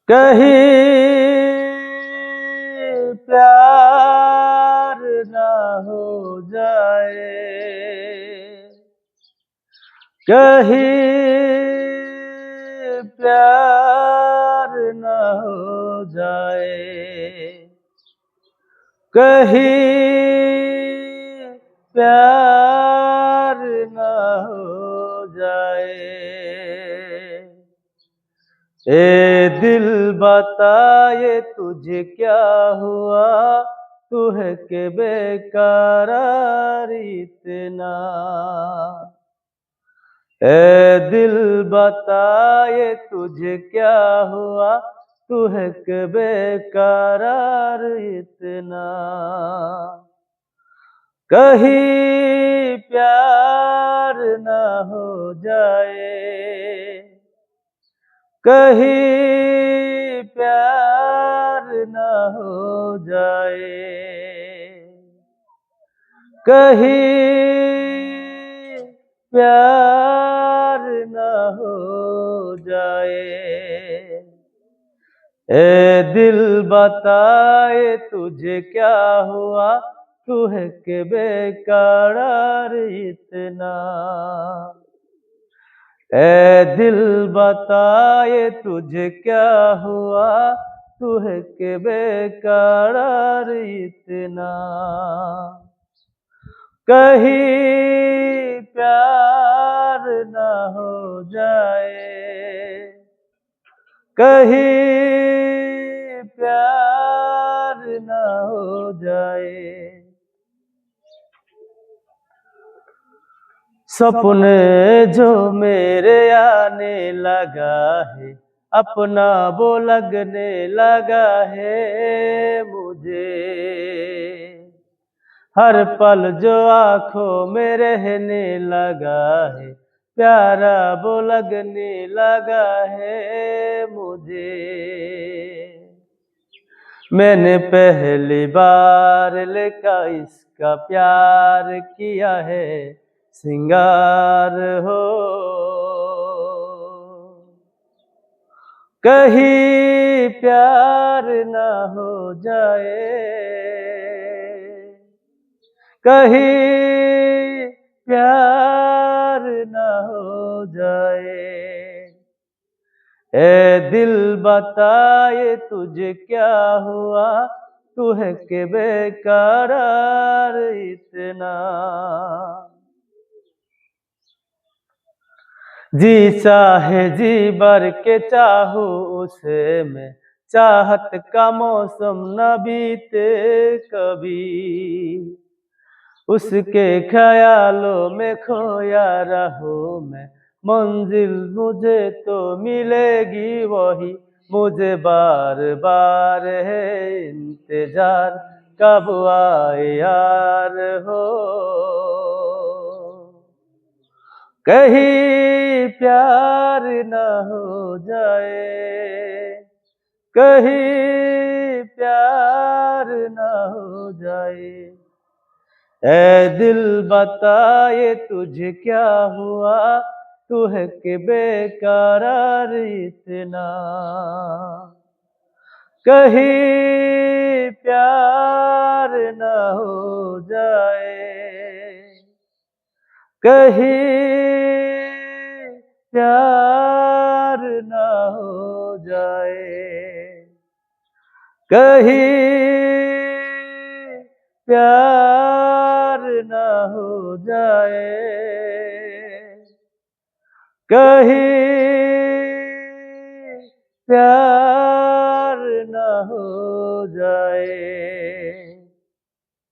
कहीं प्यार ना हो जाए, कहीं प्यार ना हो जाए, कहीं प्यार ना हो जाए। ए दिल बताए तुझे क्या हुआ, तू है के बेकरार इतना। ए दिल बताए तुझे क्या हुआ, तू है के बेकरार इतना। कहीं प्यार ना हो जाए, कहीं प्यार ना हो जाए, कहीं प्यार ना हो जाए। ए दिल बताए तुझे क्या हुआ, तू है के बेकरार इतना। ए दिल बताए तुझे क्या हुआ, तू है के बेकरार इतना। कहीं प्यार ना हो जाए, कहीं प्यार ना हो जाए। सपने जो मेरे आने लगा है, अपना वो लगने लगा है मुझे। हर पल जो आंखों में रहने लगा है, प्यारा वो लगने लगा है मुझे। मैंने पहली बार लिखा इसका प्यार किया है सिंगार हो। कहीं प्यार ना हो जाए, कहीं प्यार ना हो जाए। ए दिल बताए तुझे क्या हुआ, तू है के बेकरार इतना। जी चाहे जी भर के चाहू उसे मैं, चाहत का मौसम न बीते कभी। उसके ख्यालों में खोया रहूं मैं, मंजिल मुझे तो मिलेगी वही। मुझे बार बार है इंतजार, कब आए यार हो। कहीं प्यार ना हो जाए, कहीं प्यार ना हो जाए। ए दिल बताए तुझे क्या हुआ, तू है के बेकरार इतना। कहीं प्यार ना हो जाए, कहीं प्यार ना हो जाए, कहीं प्यार ना हो जाए, कहीं प्यार ना हो जाए।